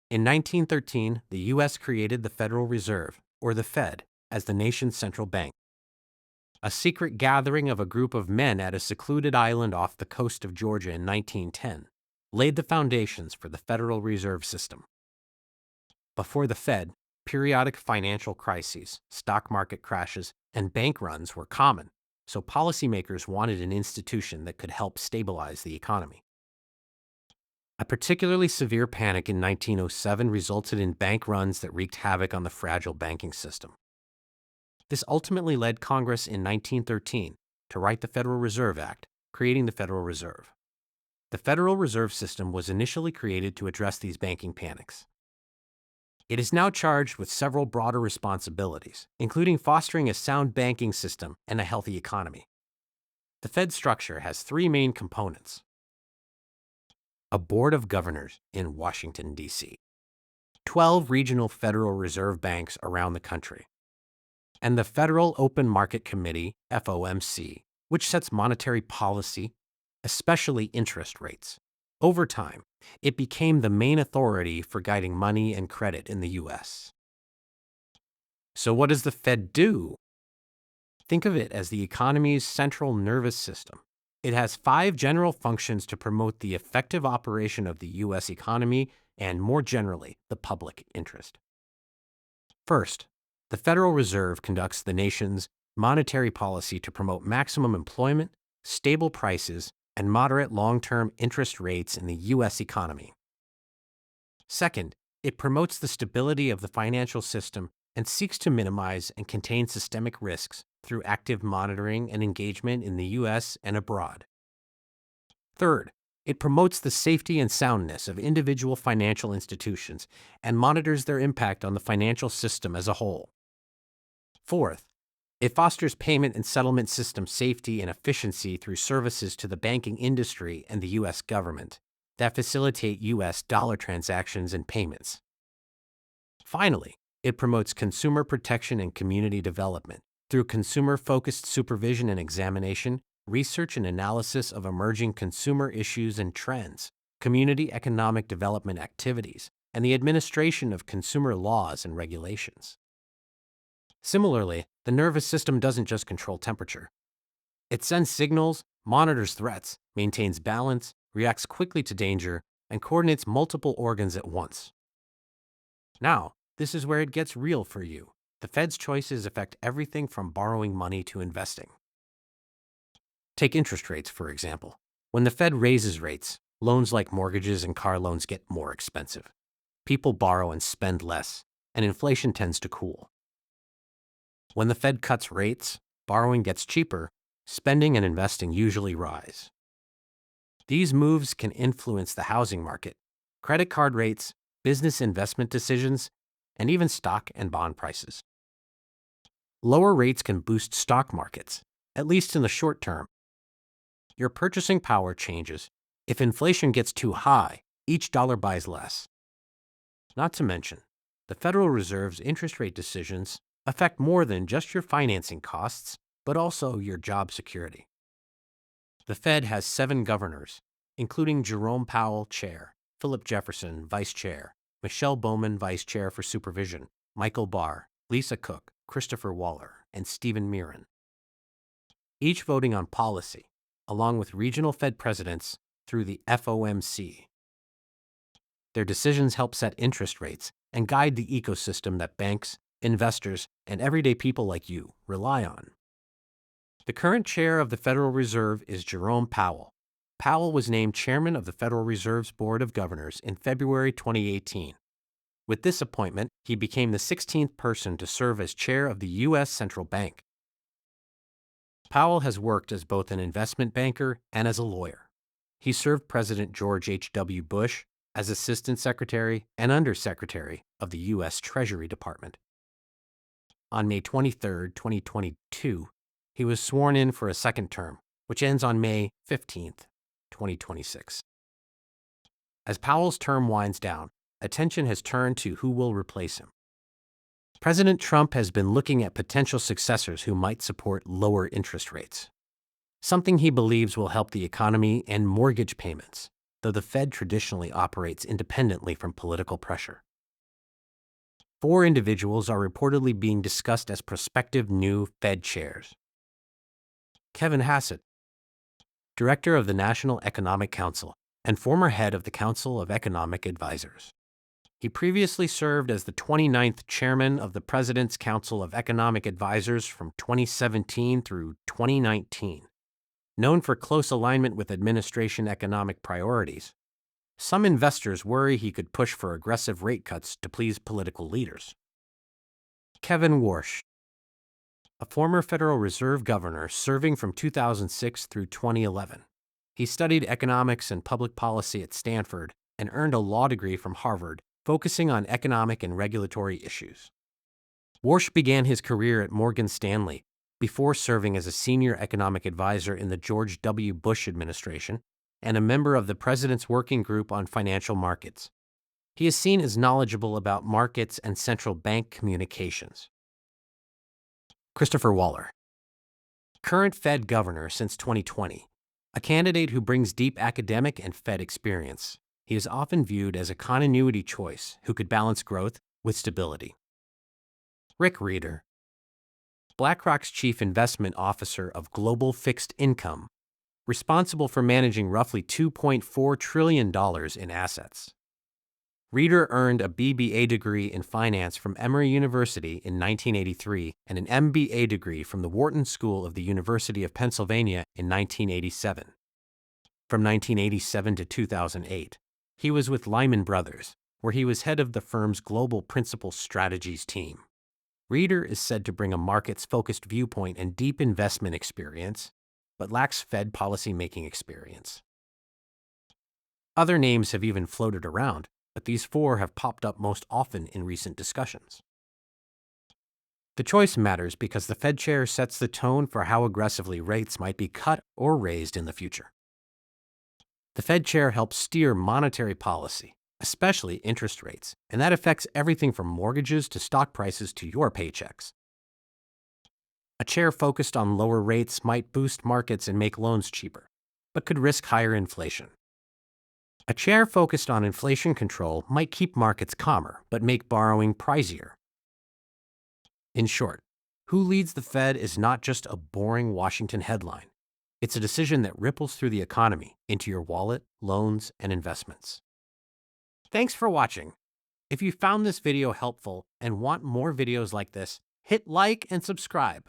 In 1913, the U.S. created the Federal Reserve, or the Fed, as the nation's central bank. A secret gathering of a group of men at a secluded island off the coast of Georgia in 1910 laid the foundations for the Federal Reserve System. Before the Fed, periodic financial crises, stock market crashes, and bank runs were common, so policymakers wanted an institution that could help stabilize the economy. A particularly severe panic in 1907 resulted in bank runs that wreaked havoc on the fragile banking system. This ultimately led Congress in 1913 to write the Federal Reserve Act, creating the Federal Reserve. The Federal Reserve System was initially created to address these banking panics. It is now charged with several broader responsibilities, including fostering a sound banking system and a healthy economy. The Fed structure has three main components: a board of governors in Washington, D.C., 12 regional Federal Reserve banks around the country, and the Federal Open Market Committee, FOMC, which sets monetary policy, especially interest rates. Over time, it became the main authority for guiding money and credit in the U.S. So what does the Fed do? Think of it as the economy's central nervous system. It has 5 general functions to promote the effective operation of the U.S. economy and, more generally, the public interest. First, the Federal Reserve conducts the nation's monetary policy to promote maximum employment, stable prices, and moderate long-term interest rates in the U.S. economy. Second, it promotes the stability of the financial system and seeks to minimize and contain systemic risks through active monitoring and engagement in the U.S. and abroad. Third, it promotes the safety and soundness of individual financial institutions and monitors their impact on the financial system as a whole. Fourth, it fosters payment and settlement system safety and efficiency through services to the banking industry and the U.S. government that facilitate U.S. dollar transactions and payments. Finally, it promotes consumer protection and community development through consumer-focused supervision and examination, research and analysis of emerging consumer issues and trends, community economic development activities, and the administration of consumer laws and regulations. Similarly, the nervous system doesn't just control temperature. It sends signals, monitors threats, maintains balance, reacts quickly to danger, and coordinates multiple organs at once. Now, this is where it gets real for you. The Fed's choices affect everything from borrowing money to investing. Take interest rates, for example. When the Fed raises rates, loans like mortgages and car loans get more expensive. People borrow and spend less, and inflation tends to cool. When the Fed cuts rates, borrowing gets cheaper, spending and investing usually rise. These moves can influence the housing market, credit card rates, business investment decisions, and even stock and bond prices. Lower rates can boost stock markets, at least in the short term. Your purchasing power changes. If inflation gets too high, each dollar buys less. Not to mention, the Federal Reserve's interest rate decisions affect more than just your financing costs, but also your job security. The Fed has 7 governors, including Jerome Powell, Chair, Philip Jefferson, Vice Chair, Michelle Bowman, Vice Chair for Supervision, Michael Barr, Lisa Cook, Christopher Waller, and Stephen Mirren, each voting on policy, along with regional Fed presidents through the FOMC. Their decisions help set interest rates and guide the ecosystem that banks, investors, and everyday people like you rely on. The current chair of the Federal Reserve is Jerome Powell. Powell was named chairman of the Federal Reserve's Board of Governors in February 2018. With this appointment, he became the 16th person to serve as chair of the U.S. Central Bank. Powell has worked as both an investment banker and as a lawyer. He served President George H.W. Bush as Assistant Secretary and Undersecretary of the U.S. Treasury Department. On May 23, 2022, he was sworn in for a second term, which ends on May 15, 2026. As Powell's term winds down, attention has turned to who will replace him. President Trump has been looking at potential successors who might support lower interest rates, something he believes will help the economy and mortgage payments. though the Fed traditionally operates independently from political pressure. 4 individuals are reportedly being discussed as prospective new Fed chairs. Kevin Hassett, Director of the National Economic Council and former head of the Council of Economic Advisers. He previously served as the 29th chairman of the President's Council of Economic Advisers from 2017 through 2019. Known for close alignment with administration economic priorities, some investors worry he could push for aggressive rate cuts to please political leaders. Kevin Warsh, a former Federal Reserve governor serving from 2006 through 2011. He studied economics and public policy at Stanford and earned a law degree from Harvard, focusing on economic and regulatory issues. Warsh began his career at Morgan Stanley before serving as a senior economic advisor in the George W. Bush administration and a member of the President's Working Group on Financial Markets. He is seen as knowledgeable about markets and central bank communications. Christopher Waller, current Fed governor since 2020, a candidate who brings deep academic and Fed experience. He is often viewed as a continuity choice who could balance growth with stability. Rick Rieder, BlackRock's chief investment officer of global fixed income, responsible for managing roughly $2.4 trillion in assets. Rieder earned a BBA degree in finance from Emory University in 1983 and an MBA degree from the Wharton School of the University of Pennsylvania in 1987. From 1987 to 2008, he was with Lehman Brothers, where he was head of the firm's global principal strategies team. Rieder is said to bring a markets-focused viewpoint and deep investment experience, but lacks Fed policy-making experience. Other names have even floated around, but these 4 have popped up most often in recent discussions. The choice matters because the Fed chair sets the tone for how aggressively rates might be cut or raised in the future. The Fed chair helps steer monetary policy, especially interest rates, and that affects everything from mortgages to stock prices to your paychecks. A chair focused on lower rates might boost markets and make loans cheaper, but could risk higher inflation. A chair focused on inflation control might keep markets calmer, but make borrowing pricier. In short, who leads the Fed is not just a boring Washington headline. It's a decision that ripples through the economy into your wallet, loans, and investments. Thanks for watching. If you found this video helpful and want more videos like this, hit like and subscribe.